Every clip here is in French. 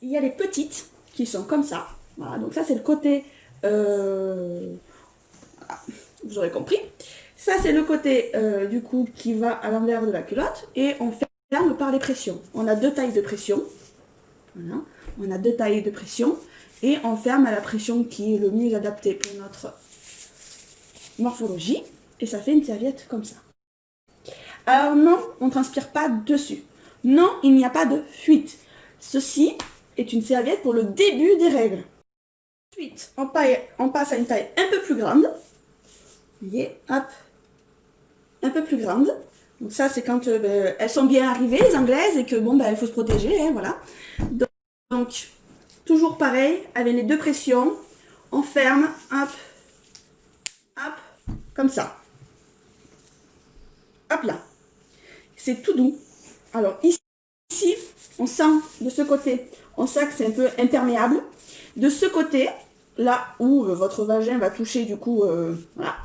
Il y a les petites qui sont comme ça. Voilà, donc ça c'est le côté... vous aurez compris. Ça c'est le côté du coup qui va à l'envers de la culotte et on ferme par les pressions. On a deux tailles de pression. Voilà. On a deux tailles de pression et on ferme à la pression qui est le mieux adaptée pour notre morphologie. Et ça fait une serviette comme ça. Alors non, on ne transpire pas dessus. Non, il n'y a pas de fuite. Ceci est une serviette pour le début des règles. Ensuite, on passe à une taille un peu plus grande. Vous voyez, hop, un peu plus grande. Donc ça, c'est quand elles sont bien arrivées, les anglaises, et que bon, il faut se protéger, hein, voilà. Donc, toujours pareil, avec les deux pressions, on ferme, hop, hop, comme ça. Hop là. C'est tout doux. Alors ici, on sent de ce côté, on sent que c'est un peu imperméable. De ce côté, là où votre vagin va toucher du coup, voilà.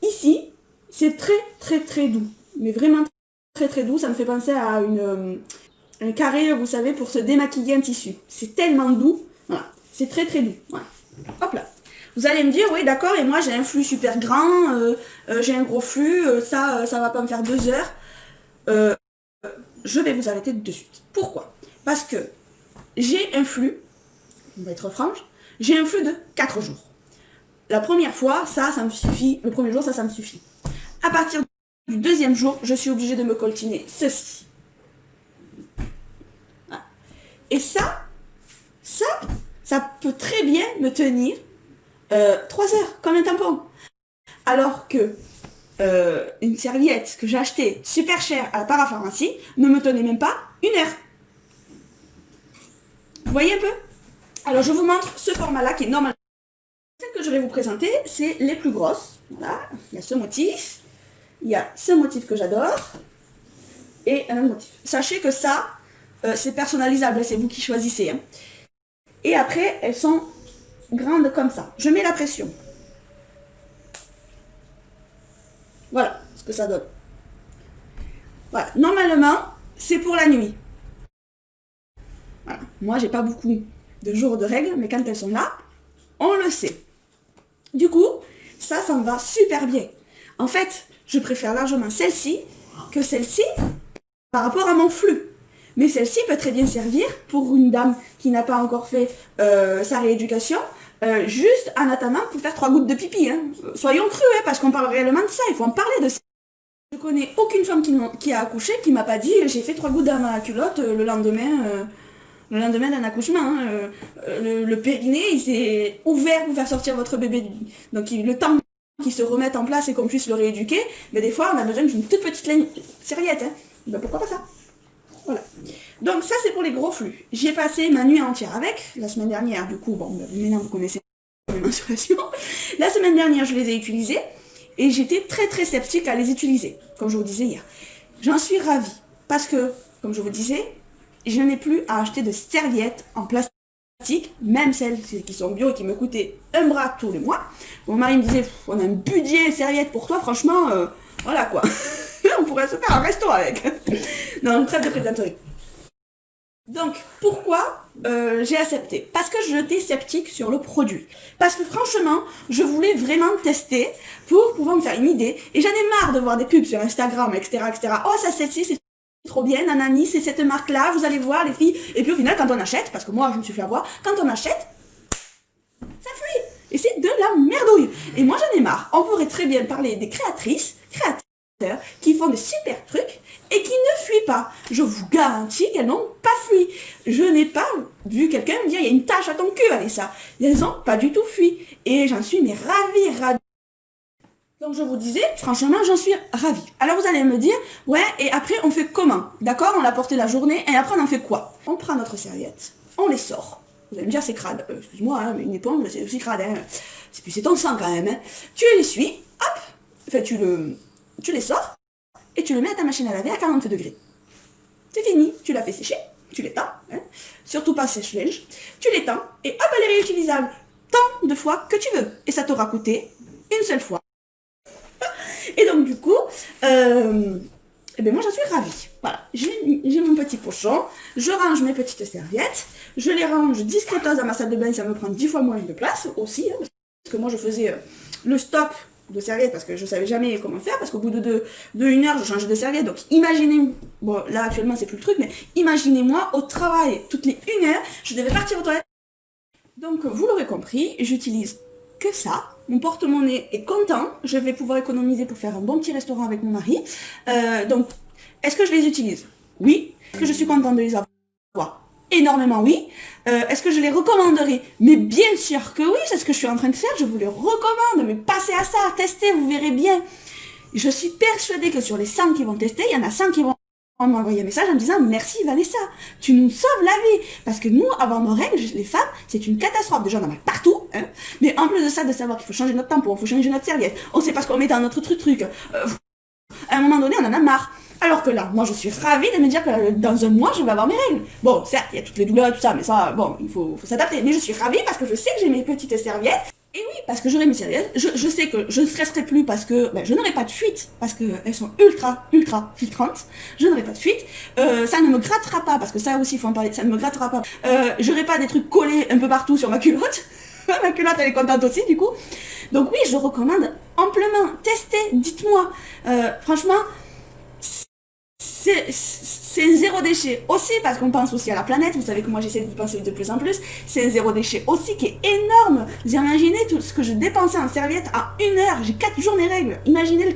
Ici, c'est très doux. Mais vraiment très doux. Ça me fait penser à un carré, vous savez, pour se démaquiller un tissu. C'est tellement doux. Voilà. C'est très doux. Voilà. Hop là. Vous allez me dire, oui d'accord, et moi j'ai un flux super grand, j'ai un gros flux, ça va pas me faire 2 heures. Je vais vous arrêter de suite. Pourquoi? Parce que j'ai un flux, on va être franche, j'ai un flux de 4 jours. La première fois, ça me suffit. Le premier jour, ça me suffit. À partir du deuxième jour, je suis obligée de me coltiner ceci. Voilà. Et ça peut très bien me tenir 3 heures, comme un tampon. Alors que une serviette que j'ai achetée super chère à la parapharmacie ne me tenait même pas 1 heure. Vous voyez un peu? Alors je vous montre ce format-là qui est normal. Celle que je vais vous présenter, c'est les plus grosses. Voilà, il y a ce motif, il y a ce motif que j'adore, et un autre motif. Sachez que ça, c'est personnalisable, c'est vous qui choisissez. Hein. Et après, elles sont grandes comme ça. Je mets la pression. Voilà ce que ça donne. Voilà, normalement, c'est pour la nuit. Voilà. Moi, j'ai pas beaucoup de jours de règles, mais quand elles sont là, on le sait. Du coup, ça me va super bien. En fait, je préfère largement celle-ci que celle-ci par rapport à mon flux. Mais celle-ci peut très bien servir pour une dame qui n'a pas encore fait sa rééducation, juste en attendant pour faire 3 gouttes de pipi. Hein. Soyons crus, hein, parce qu'on parle réellement de ça, il faut en parler de ça. Je connais aucune femme qui a accouché qui m'a pas dit j'ai fait 3 gouttes dans ma culotte le lendemain d'un accouchement. Hein. Le périnée, il s'est ouvert pour faire sortir votre bébé. Donc le temps qu'il se remette en place et qu'on puisse le rééduquer, mais des fois on a besoin d'une toute petite serviette. Hein. Ben, pourquoi pas ça? Voilà. Donc ça c'est pour les gros flux. J'ai passé ma nuit entière avec, la semaine dernière, du coup, bon, maintenant vous connaissez mes mensurations. La semaine dernière je les ai utilisées et j'étais très sceptique à les utiliser, comme je vous disais hier. J'en suis ravie, parce que, comme je vous disais, je n'ai plus à acheter de serviettes en plastique, même celles qui sont bio et qui me coûtaient un bras tous les mois. Mon mari me disait, on a un budget serviette pour toi, franchement, voilà quoi. On pourrait se faire un resto avec. Non, une trêve de plaisanterie. Donc, pourquoi j'ai accepté? Parce que j'étais sceptique sur le produit. Parce que franchement, je voulais vraiment tester pour pouvoir me faire une idée. Et j'en ai marre de voir des pubs sur Instagram, etc. Oh, ça, celle-ci, c'est trop bien, nanani, c'est cette marque-là, vous allez voir, les filles. Et puis au final, quand on achète, parce que moi, je me suis fait avoir, quand on achète, ça fuit. Et c'est de la merdouille. Et moi, j'en ai marre. On pourrait très bien parler des créatrices, créateurs, qui font des super trucs et qui ne fuient pas. Je vous garantis qu'elles n'ont pas fui. Je n'ai pas vu quelqu'un me dire, il y a une tache à ton cul, Alessa. Elles n'ont pas du tout fui. Et j'en suis mais ravie. Donc je vous disais, franchement, j'en suis ravie. Alors vous allez me dire, ouais, et après on fait comment? D'accord, on l'a porté la journée, et après on en fait quoi? On prend notre serviette, on les sort. Vous allez me dire, c'est crade. Excuse-moi, hein, mais une éponge, c'est aussi crade. Hein. C'est ton sang quand même. Hein. Tu les essuies, hop, enfin tu les sors, et tu le mets à ta machine à laver à 40 degrés. C'est fini, tu l'as fait sécher, tu l'étends, hein. Surtout pas sèche-linge, tu l'étends, et hop, elle est réutilisable tant de fois que tu veux. Et ça t'aura coûté une seule fois. Et donc du coup, Et bien moi j'en suis ravie. Voilà, j'ai mon petit pochon, je range mes petites serviettes, je les range discrètement dans ma salle de bain, ça me prend 10 fois moins de place aussi, hein, parce que moi je faisais le stop de serviettes parce que je savais jamais comment faire, parce qu'au bout de 1 heure je changeais de serviette. Donc imaginez, bon là actuellement c'est plus le truc, mais imaginez-moi au travail, toutes les 1 heure, je devais partir aux toilettes. Donc vous l'aurez compris, j'utilise que ça. Mon porte-monnaie est content, je vais pouvoir économiser pour faire un bon petit restaurant avec mon mari. Donc, est-ce que je les utilise? Oui. Est-ce que je suis contente de les avoir? Énormément oui. Est-ce que je les recommanderais? Mais bien sûr que oui, c'est ce que je suis en train de faire, je vous les recommande, mais passez à ça, testez, vous verrez bien. Je suis persuadée que sur les 100 qui vont tester, il y en a 100 qui vont m'envoyer un message en me disant merci Vanessa, tu nous sauves la vie, parce que nous, avant nos règles, les femmes, c'est une catastrophe. Déjà on en a partout, hein, mais en plus de ça, de savoir qu'il faut changer notre tampon, il faut changer notre serviette, on sait pas ce qu'on met dans notre truc, à un moment donné on en a marre. Alors que là, moi je suis ravie de me dire que dans un mois je vais avoir mes règles. Bon, certes, il y a toutes les douleurs et tout ça, mais ça, bon, il faut s'adapter. Mais je suis ravie parce que je sais que j'ai mes petites serviettes. Et oui, parce que j'aurai mes serviettes, je sais que je ne stresserai plus parce que je n'aurai pas de fuite, parce qu'elles sont ultra filtrantes, je n'aurai pas de fuite, ça ne me grattera pas, parce que ça aussi il faut en parler, ça ne me grattera pas, j'aurai pas des trucs collés un peu partout sur ma culotte, ma culotte elle est contente aussi du coup, donc oui je recommande amplement, testez, dites-moi, franchement, c'est un zéro déchet aussi parce qu'on pense aussi à la planète, vous savez que moi j'essaie d'y penser de plus en plus, c'est un zéro déchet aussi qui est énorme. Vous imaginez tout ce que je dépensais en serviettes à 1 heure, j'ai 4 jours mes règles, imaginez le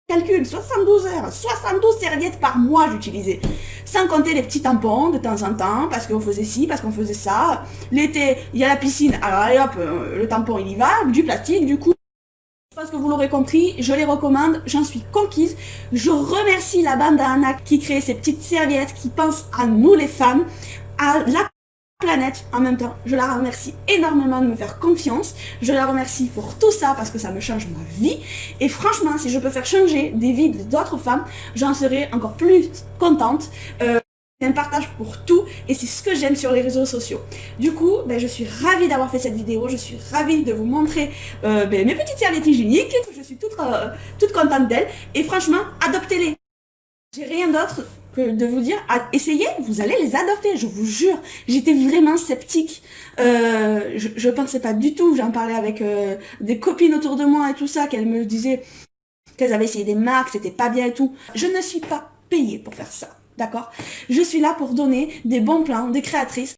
calcul, 72 heures, 72 serviettes par mois j'utilisais, sans compter les petits tampons de temps en temps, parce qu'on faisait ci, parce qu'on faisait ça, l'été il y a la piscine, alors allez hop, le tampon il y va, du plastique du coup. Je pense que vous l'aurez compris, je les recommande, j'en suis conquise. Je remercie la bande à Anna qui crée ces petites serviettes, qui pense à nous les femmes, à la planète en même temps. Je la remercie énormément de me faire confiance. Je la remercie pour tout ça parce que ça me change ma vie. Et franchement, si je peux faire changer des vies d'autres femmes, j'en serai encore plus contente. C'est un partage pour tout et c'est ce que j'aime sur les réseaux sociaux. Du coup, je suis ravie d'avoir fait cette vidéo, je suis ravie de vous montrer mes petites serviettes hygiéniques, je suis toute contente d'elles et franchement, adoptez-les. J'ai rien d'autre que de vous dire, essayez, vous allez les adopter, je vous jure. J'étais vraiment sceptique, je pensais pas du tout, j'en parlais avec des copines autour de moi et tout ça, qu'elles me disaient qu'elles avaient essayé des marques, c'était pas bien et tout. Je ne suis pas payée pour faire ça. D'accord? Je suis là pour donner des bons plans, des créatrices